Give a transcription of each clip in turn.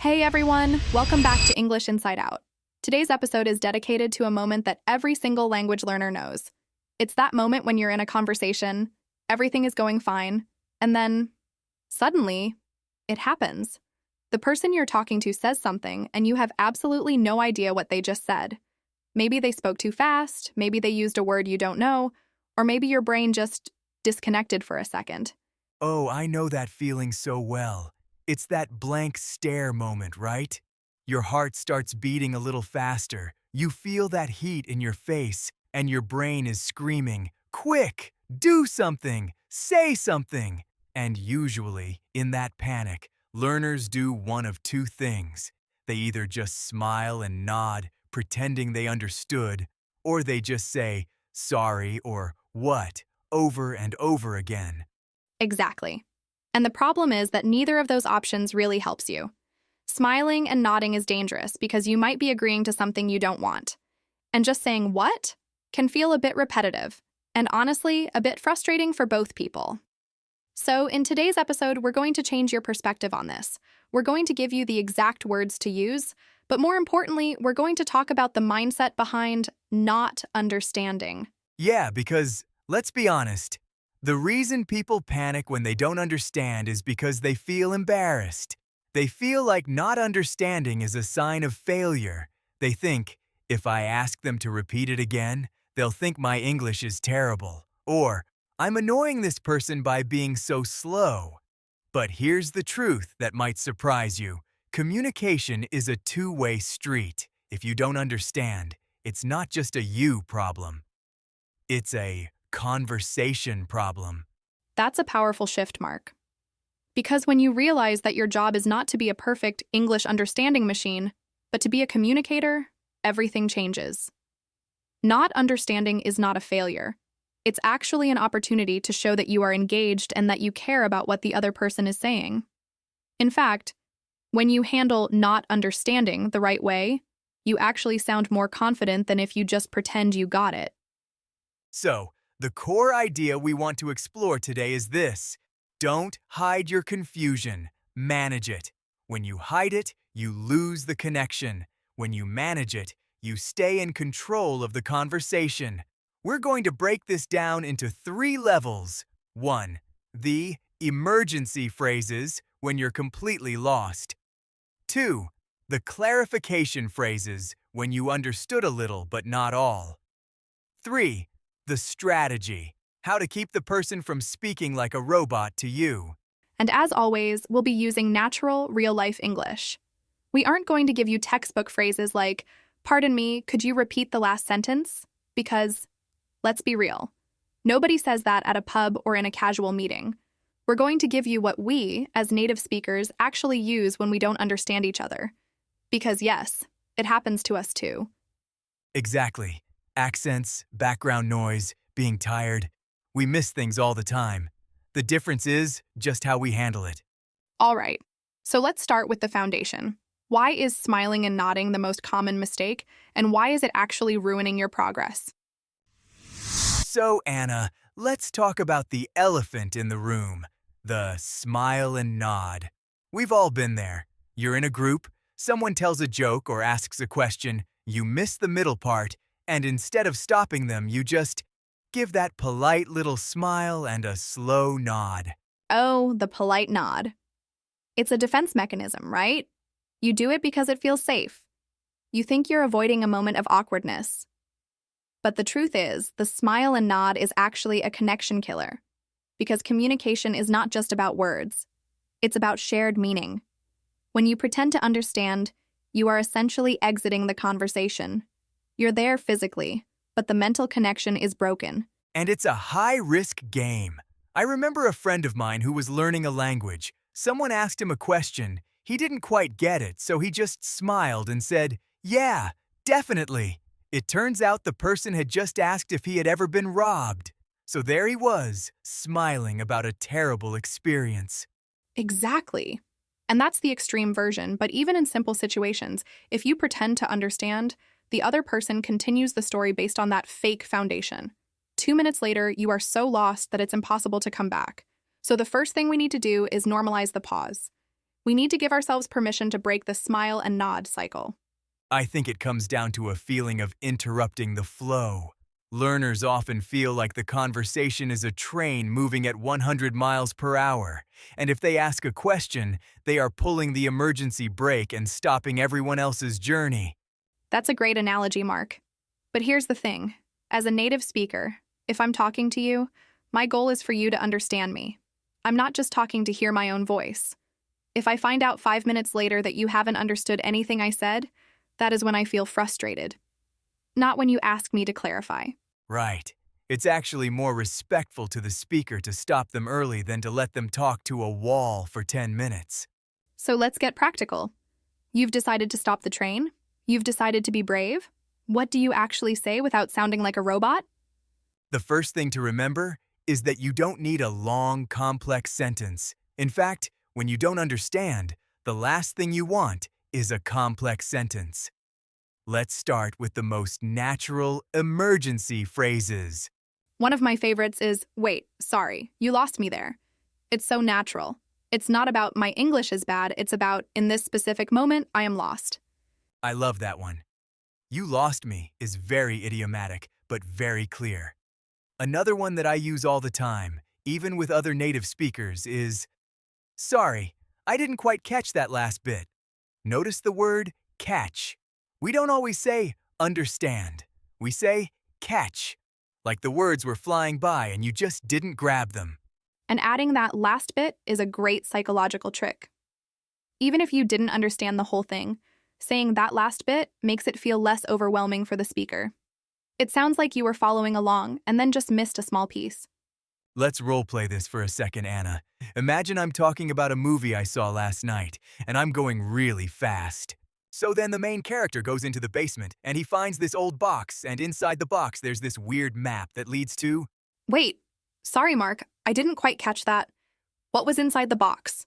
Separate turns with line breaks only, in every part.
Hey everyone, welcome back to English Inside Out. Today's episode is dedicated to a moment that every single language learner knows. It's that moment when you're in a conversation, everything is going fine, and then, suddenly, it happens. The person you're talking to says something, and you have absolutely no idea what they just said. Maybe they spoke too fast, maybe they used a word you don't know, or maybe your brain just disconnected for a second.
Oh, I know that feeling so well. It's that blank stare moment, right? Your heart starts beating a little faster. You feel that heat in your face, and your brain is screaming, "Quick! Do something! Say something!" And usually, in that panic, learners do one of two things. They either just smile and nod, pretending they understood, or they just say, "Sorry" or "What?" over and over again.
Exactly. And the problem is that neither of those options really helps you. Smiling and nodding is dangerous because you might be agreeing to something you don't want. And just saying "what" can feel a bit repetitive, and honestly, a bit frustrating for both people. So, in today's episode, we're going to change your perspective on this. We're going to give you the exact words to use, but more importantly, we're going to talk about the mindset behind not understanding.
Yeah, because let's be honest, the reason people panic when they don't understand is because they feel embarrassed. They feel like not understanding is a sign of failure. They think, if I ask them to repeat it again, they'll think my English is terrible. Or, I'm annoying this person by being so slow. But here's the truth that might surprise you. Communication is a two-way street. If you don't understand, it's not just a you problem. It's a conversation problem.
That's a powerful shift, Mark. Because when you realize that your job is not to be a perfect English understanding machine, but to be a communicator, everything changes. Not understanding is not a failure. It's actually an opportunity to show that you are engaged and that you care about what the other person is saying. In fact, when you handle not understanding the right way, you actually sound more confident than if you just pretend you got it.
So, the core idea we want to explore today is this. Don't hide your confusion. Manage it. When you hide it, you lose the connection. When you manage it, you stay in control of the conversation. We're going to break this down into 3 levels. 1. The emergency phrases when you're completely lost. 2. The clarification phrases when you understood a little but not all. 3. The strategy, how to keep the person from speaking like a robot to you.
And as always, we'll be using natural, real-life English. We aren't going to give you textbook phrases like, "Pardon me, could you repeat the last sentence?" Because, let's be real, nobody says that at a pub or in a casual meeting. We're going to give you what we, as native speakers, actually use when we don't understand each other. Because yes, it happens to us too.
Exactly. Accents, background noise, being tired. We miss things all the time. The difference is just how we handle it.
All right, so let's start with the foundation. Why is smiling and nodding the most common mistake, and why is it actually ruining your progress?
So, Anna, let's talk about the elephant in the room, the smile and nod. We've all been there. You're in a group, someone tells a joke or asks a question, you miss the middle part, and instead of stopping them, you just give that polite little smile and a slow nod.
Oh, the polite nod. It's a defense mechanism, right? You do it because it feels safe. You think you're avoiding a moment of awkwardness. But the truth is, the smile and nod is actually a connection killer. Because communication is not just about words. It's about shared meaning. When you pretend to understand, you are essentially exiting the conversation. You're there physically, but the mental connection is broken.
And it's a high-risk game. I remember a friend of mine who was learning a language. Someone asked him a question. He didn't quite get it, so he just smiled and said, "Yeah, definitely." It turns out the person had just asked if he had ever been robbed. So there he was, smiling about a terrible experience.
Exactly. And that's the extreme version, but even in simple situations, if you pretend to understand, the other person continues the story based on that fake foundation. 2 minutes later, you are so lost that it's impossible to come back. So the first thing we need to do is normalize the pause. We need to give ourselves permission to break the smile and nod cycle.
I think it comes down to a feeling of interrupting the flow. Learners often feel like the conversation is a train moving at 100 miles per hour, and if they ask a question, they are pulling the emergency brake and stopping everyone else's journey.
That's a great analogy, Mark. But here's the thing. As a native speaker, if I'm talking to you, my goal is for you to understand me. I'm not just talking to hear my own voice. If I find out 5 minutes later that you haven't understood anything I said, that is when I feel frustrated. Not when you ask me to clarify.
Right. It's actually more respectful to the speaker to stop them early than to let them talk to a wall for 10 minutes.
So let's get practical. You've decided to stop the train? You've decided to be brave? What do you actually say without sounding like a robot?
The first thing to remember is that you don't need a long, complex sentence. In fact, when you don't understand, the last thing you want is a complex sentence. Let's start with the most natural emergency phrases.
One of my favorites is, wait, sorry, you lost me there. It's so natural. It's not about my English is bad, it's about, in this specific moment, I am lost.
I love that one. You lost me is very idiomatic, but very clear. Another one that I use all the time, even with other native speakers, is, sorry, I didn't quite catch that last bit. Notice the word catch. We don't always say understand. We say catch, like the words were flying by and you just didn't grab them.
And adding that last bit is a great psychological trick. Even if you didn't understand the whole thing, saying that last bit makes it feel less overwhelming for the speaker. It sounds like you were following along and then just missed a small piece.
Let's roleplay this for a second, Anna. Imagine I'm talking about a movie I saw last night, and I'm going really fast. So then the main character goes into the basement, and he finds this old box, and inside the box there's this weird map that leads to…
Wait, sorry, Mark, I didn't quite catch that. What was inside the box?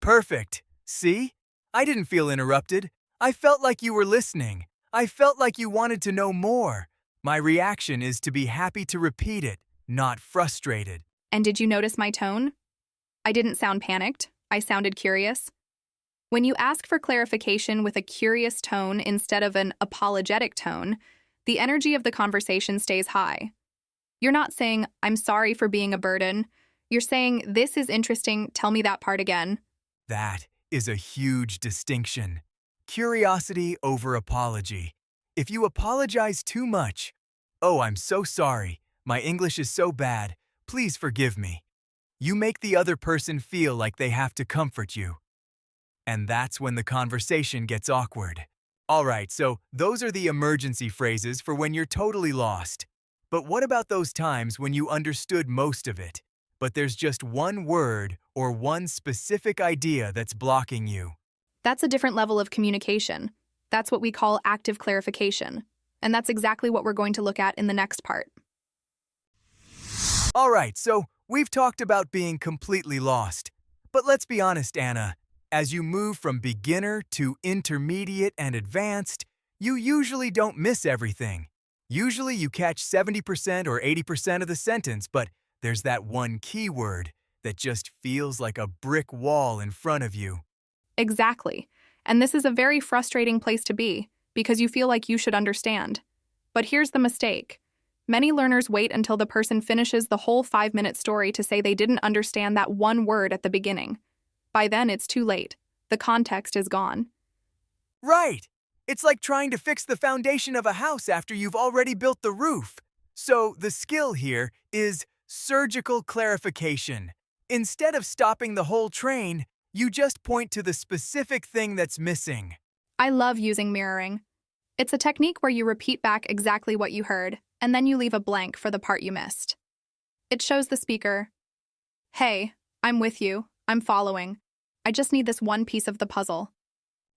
Perfect. See? I didn't feel interrupted. I felt like you were listening. I felt like you wanted to know more. My reaction is to be happy to repeat it, not frustrated.
And did you notice my tone? I didn't sound panicked. I sounded curious. When you ask for clarification with a curious tone instead of an apologetic tone, the energy of the conversation stays high. You're not saying, I'm sorry for being a burden. You're saying, this is interesting, tell me that part again.
That is a huge distinction. Curiosity over apology. If you apologize too much, oh, I'm so sorry, my English is so bad, please forgive me. You make the other person feel like they have to comfort you. And that's when the conversation gets awkward. Alright, so those are the emergency phrases for when you're totally lost. But what about those times when you understood most of it, but there's just one word or one specific idea that's blocking you?
That's a different level of communication. That's what we call active clarification. And that's exactly what we're going to look at in the next part.
Alright, so we've talked about being completely lost. But let's be honest, Anna. As you move from beginner to intermediate and advanced, you usually don't miss everything. Usually you catch 70% or 80% of the sentence, but there's that one keyword that just feels like a brick wall in front of you.
Exactly. And this is a very frustrating place to be, because you feel like you should understand. But here's the mistake. Many learners wait until the person finishes the whole 5-minute story to say they didn't understand that one word at the beginning. By then, it's too late. The context is gone.
Right! It's like trying to fix the foundation of a house after you've already built the roof. So the skill here is surgical clarification. Instead of stopping the whole train, you just point to the specific thing that's missing.
I love using mirroring. It's a technique where you repeat back exactly what you heard, and then you leave a blank for the part you missed. It shows the speaker, hey, I'm with you, I'm following. I just need this one piece of the puzzle.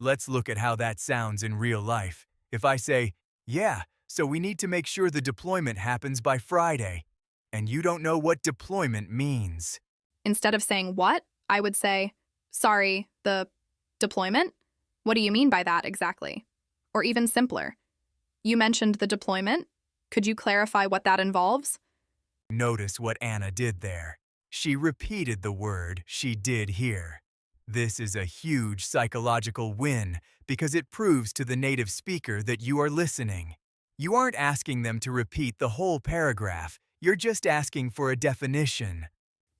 Let's look at how that sounds in real life. If I say, yeah, so we need to make sure the deployment happens by Friday, and you don't know what deployment means.
Instead of saying what, I would say, sorry, the deployment? What do you mean by that exactly? Or even simpler, you mentioned the deployment. Could you clarify what that involves?
Notice what Anna did there. She repeated the word she did hear. This is a huge psychological win because it proves to the native speaker that you are listening. You aren't asking them to repeat the whole paragraph, you're just asking for a definition.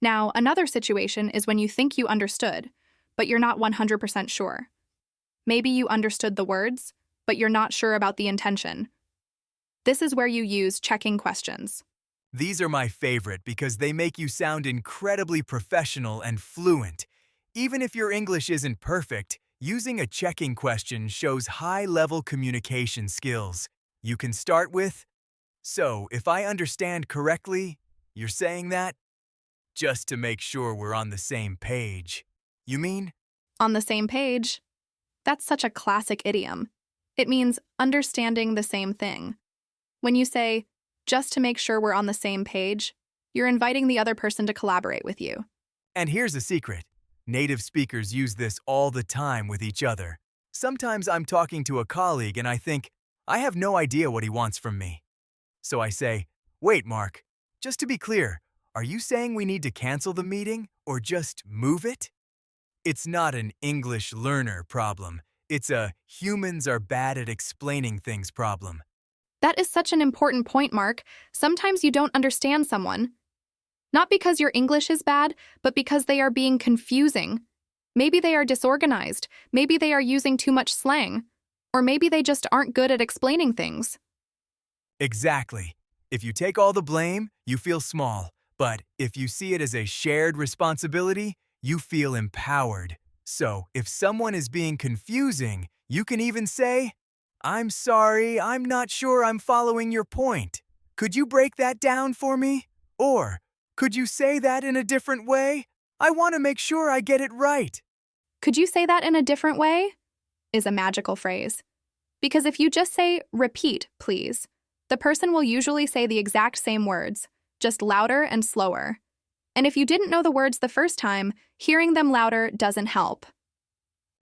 Now, another situation is when you think you understood, but you're not 100% sure. Maybe you understood the words, but you're not sure about the intention. This is where you use checking questions.
These are my favorite because they make you sound incredibly professional and fluent. Even if your English isn't perfect, using a checking question shows high-level communication skills. You can start with, "So, if I understand correctly, you're saying that?" Just to make sure we're on the same page. You mean?
On the same page. That's such a classic idiom. It means understanding the same thing. When you say, just to make sure we're on the same page, you're inviting the other person to collaborate with you.
And here's a secret. Native speakers use this all the time with each other. Sometimes I'm talking to a colleague and I think, I have no idea what he wants from me. So I say, "Wait, Mark, just to be clear, are you saying we need to cancel the meeting or just move it?" It's not an English learner problem. It's a humans are bad at explaining things problem.
That is such an important point, Mark. Sometimes you don't understand someone. Not because your English is bad, but because they are being confusing. Maybe they are disorganized. Maybe they are using too much slang. Or maybe they just aren't good at explaining things.
Exactly. If you take all the blame, you feel small. But if you see it as a shared responsibility, you feel empowered. So, if someone is being confusing, you can even say, "I'm sorry, I'm not sure I'm following your point. Could you break that down for me?" Or, "Could you say that in a different way? I want to make sure I get it right."
Could you say that in a different way? Is a magical phrase. Because if you just say, repeat, please, the person will usually say the exact same words, just louder and slower. And if you didn't know the words the first time, hearing them louder doesn't help.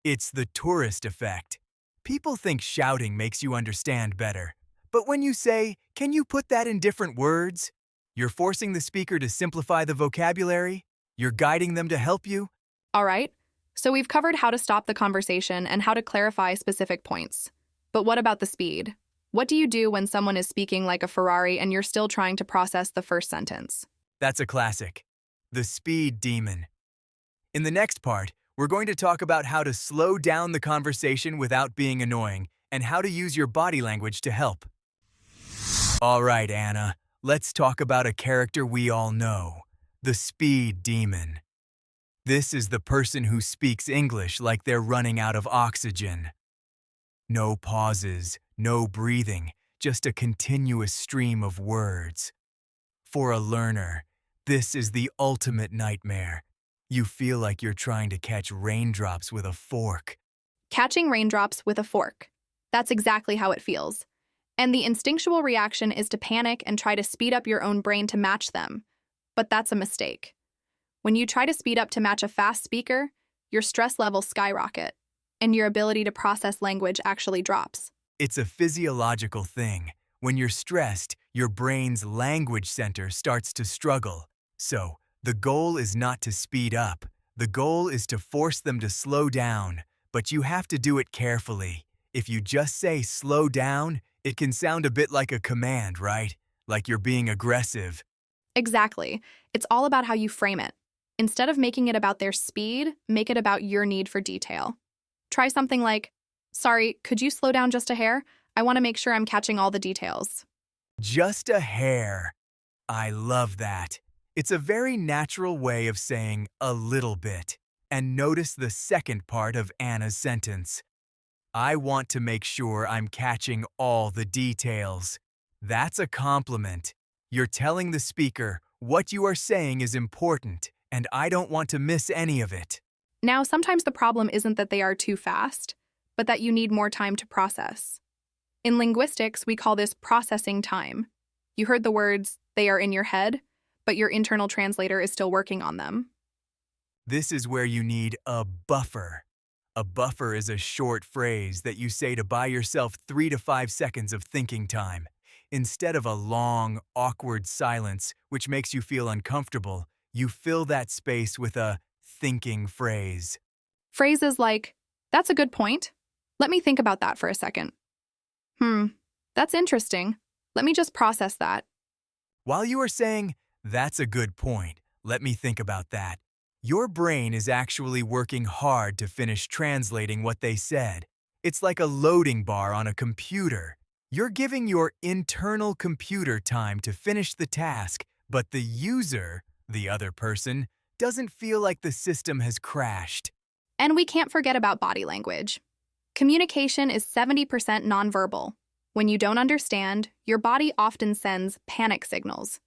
It's the tourist effect. People think shouting makes you understand better. But when you say, "Can you put that in different words?" you're forcing the speaker to simplify the vocabulary. You're guiding them to help you.
All right, so we've covered how to stop the conversation and how to clarify specific points. But what about the speed? What do you do when someone is speaking like a Ferrari and you're still trying to process the first sentence?
That's a classic. The speed demon. In the next part, we're going to talk about how to slow down the conversation without being annoying and how to use your body language to help. All right, Anna, let's talk about a character we all know, the speed demon. This is the person who speaks English like they're running out of oxygen. No pauses, no breathing, just a continuous stream of words. For a learner, this is the ultimate nightmare. You feel like you're trying to catch raindrops with a fork.
Catching raindrops with a fork. That's exactly how it feels. And the instinctual reaction is to panic and try to speed up your own brain to match them. But that's a mistake. When you try to speed up to match a fast speaker, your stress levels skyrocket, and your ability to process language actually drops.
It's a physiological thing. When you're stressed, your brain's language center starts to struggle. So, the goal is not to speed up. The goal is to force them to slow down, but you have to do it carefully. If you just say slow down, it can sound a bit like a command, right? Like you're being aggressive.
Exactly. It's all about how you frame it. Instead of making it about their speed, make it about your need for detail. Try something like, "Sorry, could you slow down just a hair? I want to make sure I'm catching all the details."
Just a hair. I love that. It's a very natural way of saying a little bit. And notice the second part of Anna's sentence. I want to make sure I'm catching all the details. That's a compliment. You're telling the speaker what you are saying is important, and I don't want to miss any of it.
Now, sometimes the problem isn't that they are too fast, but that you need more time to process. In linguistics, we call this processing time. You heard the words, they are in your head, but your internal translator is still working on them.
This is where you need a buffer. A buffer is a short phrase that you say to buy yourself 3 to 5 seconds of thinking time. Instead of a long, awkward silence which makes you feel uncomfortable, you fill that space with a thinking phrase.
Phrases like, "That's a good point. Let me think about that for a second. Hmm, that's interesting. Let me just process that."
While you are saying, "That's a good point, let me think about that," your brain is actually working hard to finish translating what they said. It's like a loading bar on a computer. You're giving your internal computer time to finish the task, but the user, the other person, doesn't feel like the system has crashed.
And we can't forget about body language. Communication is 70% nonverbal. When you don't understand, your body often sends panic signals.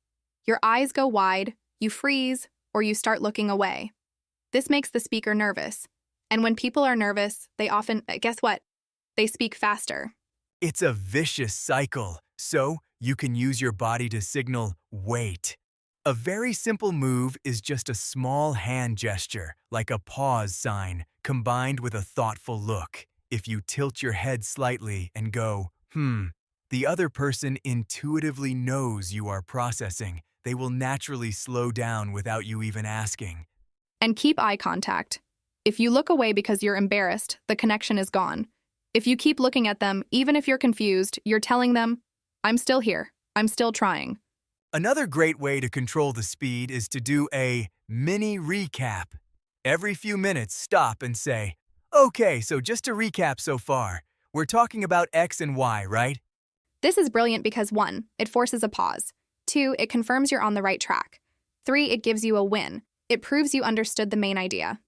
Your eyes go wide, you freeze, or you start looking away. This makes the speaker nervous. And when people are nervous, they often, guess what? They speak faster.
It's a vicious cycle, so you can use your body to signal, "Wait." A very simple move is just a small hand gesture, like a pause sign, combined with a thoughtful look. If you tilt your head slightly and go, the other person intuitively knows you are processing. They will naturally slow down without you even asking.
And keep eye contact. If you look away because you're embarrassed, the connection is gone. If you keep looking at them, even if you're confused, you're telling them, "I'm still here. I'm still trying."
Another great way to control the speed is to do a mini recap. Every few minutes, stop and say, "Okay, so just to recap so far, we're talking about X and Y, right?"
This is brilliant because 1, it forces a pause. 2, it confirms you're on the right track. 3, it gives you a win. It proves you understood the main idea.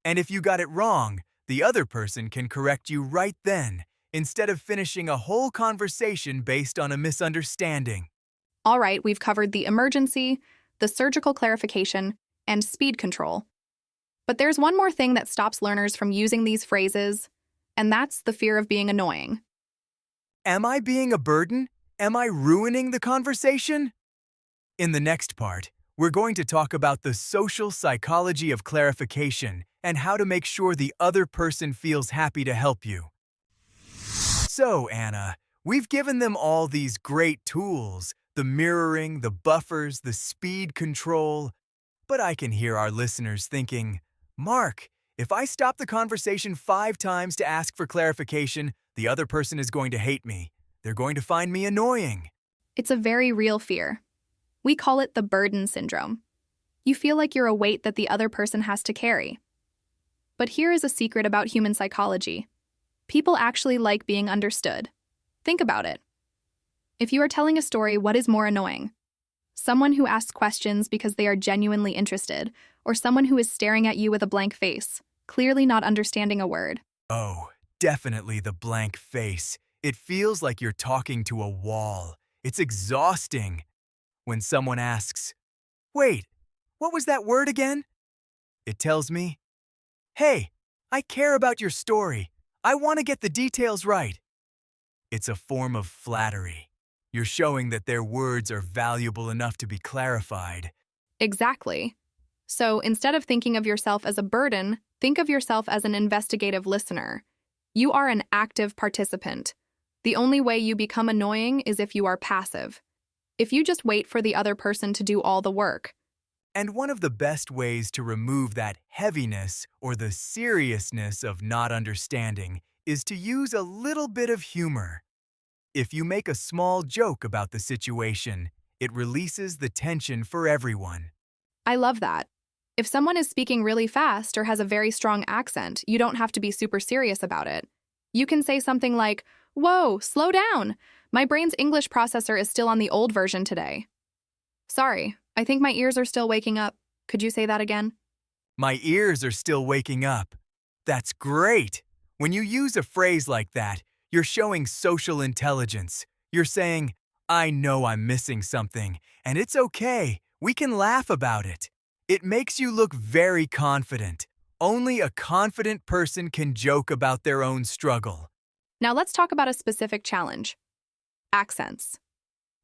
And if you got it wrong, the other person can correct you right then, instead of finishing a whole conversation based on a misunderstanding.
All right, we've covered the emergency, the surgical clarification, and speed control. But there's one more thing that stops learners from using these phrases, and that's the fear of being annoying.
Am I being a burden? Am I ruining the conversation? In the next part, we're going to talk about the social psychology of clarification and how to make sure the other person feels happy to help you. So, Anna, we've given them all these great tools, the mirroring, the buffers, the speed control, but I can hear our listeners thinking, "Mark, if I stop the conversation 5 times to ask for clarification, the other person is going to hate me. They're going to find me annoying."
It's a very real fear. We call it the burden syndrome. You feel like you're a weight that the other person has to carry. But here is a secret about human psychology. People actually like being understood. Think about it. If you are telling a story, what is more annoying? Someone who asks questions because they are genuinely interested, or someone who is staring at you with a blank face, clearly not understanding a word?
Oh, definitely the blank face. It feels like you're talking to a wall. It's exhausting. When someone asks, "Wait, what was that word again?" it tells me, "Hey, I care about your story. I want to get the details right." It's a form of flattery. You're showing that their words are valuable enough to be clarified.
Exactly. So instead of thinking of yourself as a burden, think of yourself as an investigative listener. You are an active participant. The only way you become annoying is if you are passive. If you just wait for the other person to do all the work.
And one of the best ways to remove that heaviness or the seriousness of not understanding is to use a little bit of humor. If you make a small joke about the situation, it releases the tension for everyone.
I love that. If someone is speaking really fast or has a very strong accent, you don't have to be super serious about it. You can say something like, "Whoa, slow down. My brain's English processor is still on the old version today. Sorry, I think my ears are still waking up. Could you say that again?"
My ears are still waking up. That's great. When you use a phrase like that, you're showing social intelligence. You're saying, "I know I'm missing something, and it's okay. We can laugh about it." It makes you look very confident. Only a confident person can joke about their own struggle.
Now let's talk about a specific challenge. Accents.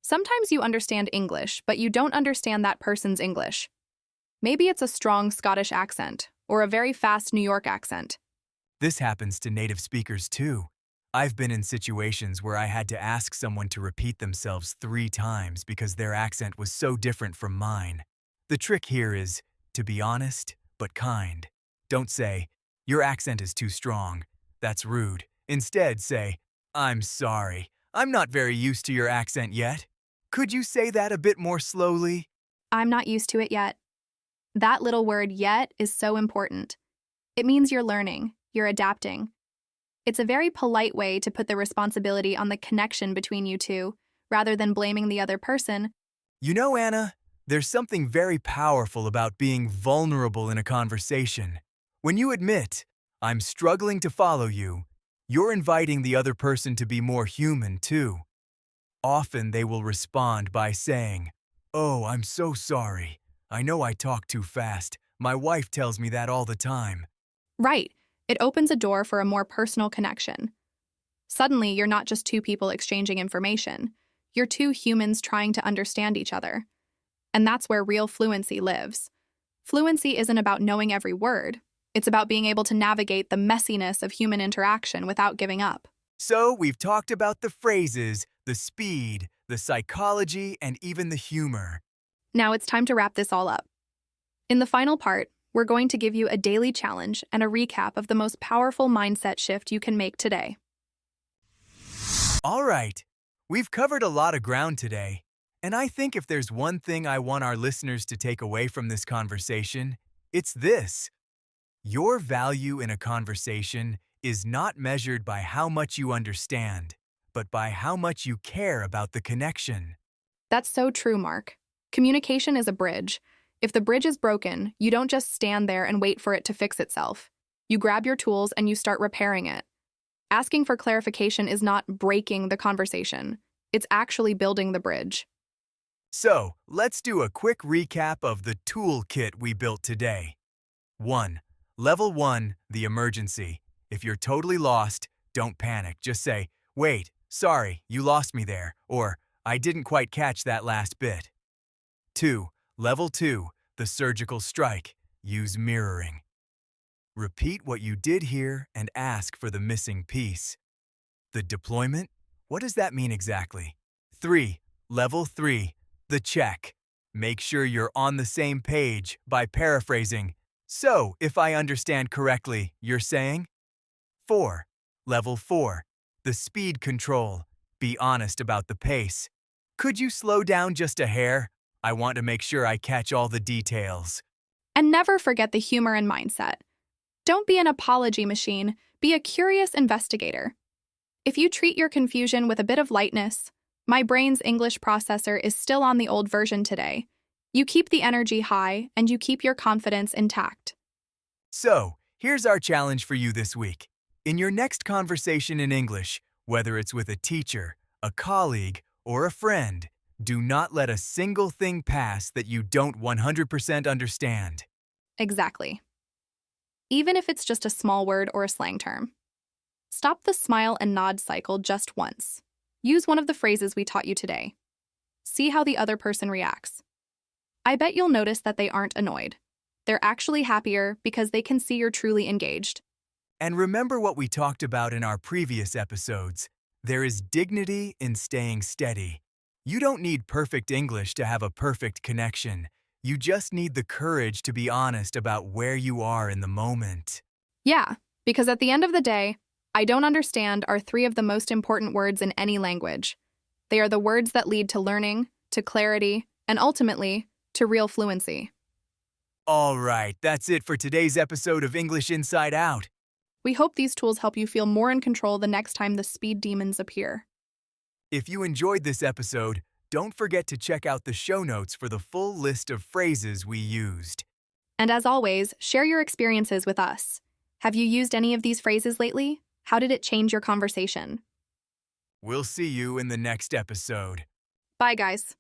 Sometimes you understand English, but you don't understand that person's English. Maybe it's a strong Scottish accent or a very fast New York accent.
This happens to native speakers too. I've been in situations where I had to ask someone to repeat themselves 3 times because their accent was so different from mine. The trick here is to be honest, but kind. Don't say, Your accent is too strong. That's rude. Instead, say, I'm sorry. I'm not very used to your accent yet. Could you say that a bit more slowly?
I'm not used to it yet. That little word yet is so important. It means you're learning, you're adapting. It's a very polite way to put the responsibility on the connection between you two, rather than blaming the other person.
You know, Anna, there's something very powerful about being vulnerable in a conversation. When you admit, I'm struggling to follow you, you're inviting the other person to be more human, too. Often they will respond by saying, Oh, I'm so sorry. I know I talk too fast. My wife tells me that all the time.
Right. It opens a door for a more personal connection. Suddenly, you're not just two people exchanging information. You're two humans trying to understand each other. And that's where real fluency lives. Fluency isn't about knowing every word. It's about being able to navigate the messiness of human interaction without giving up.
So we've talked about the phrases, the speed, the psychology, and even the humor.
Now it's time to wrap this all up. In the final part, we're going to give you a daily challenge and a recap of the most powerful mindset shift you can make today.
All right, we've covered a lot of ground today, and I think if there's one thing I want our listeners to take away from this conversation, it's this. Your value in a conversation is not measured by how much you understand, but by how much you care about the connection.
That's so true, Mark. Communication is a bridge. If the bridge is broken, you don't just stand there and wait for it to fix itself. You grab your tools and you start repairing it. Asking for clarification is not breaking the conversation. It's actually building the bridge.
So, let's do a quick recap of the toolkit we built today. 1. Level 1, the emergency. If you're totally lost, don't panic. Just say, wait, sorry, you lost me there, or I didn't quite catch that last bit. 2. Level 2, the surgical strike. Use mirroring. Repeat what you did here and ask for the missing piece. The deployment? What does that mean exactly? 3. Level 3, the check. Make sure you're on the same page by paraphrasing. So, if I understand correctly, you're saying? 4. Level 4, the speed control. Be honest about the pace. Could you slow down just a hair? I want to make sure I catch all the details.
And never forget the humor and mindset. Don't be an apology machine, be a curious investigator. If you treat your confusion with a bit of lightness, my brain's English processor is still on the old version today. You keep the energy high and you keep your confidence intact.
So, here's our challenge for you this week. In your next conversation in English, whether it's with a teacher, a colleague, or a friend, do not let a single thing pass that you don't 100% understand.
Exactly. Even if it's just a small word or a slang term. Stop the smile and nod cycle just once. Use one of the phrases we taught you today. See how the other person reacts. I bet you'll notice that they aren't annoyed. They're actually happier because they can see you're truly engaged.
And remember what we talked about in our previous episodes. There is dignity in staying steady. You don't need perfect English to have a perfect connection. You just need the courage to be honest about where you are in the moment.
Yeah, because at the end of the day, I don't understand are 3 of the most important words in any language. They are the words that lead to learning, to clarity, and ultimately, to real fluency.
All right, that's it for today's episode of English Inside Out.
We hope these tools help you feel more in control the next time the speed demons appear.
If you enjoyed this episode, don't forget to check out the show notes for the full list of phrases we used.
And as always, share your experiences with us. Have you used any of these phrases lately? How did it change your conversation?
We'll see you in the next episode.
Bye, guys.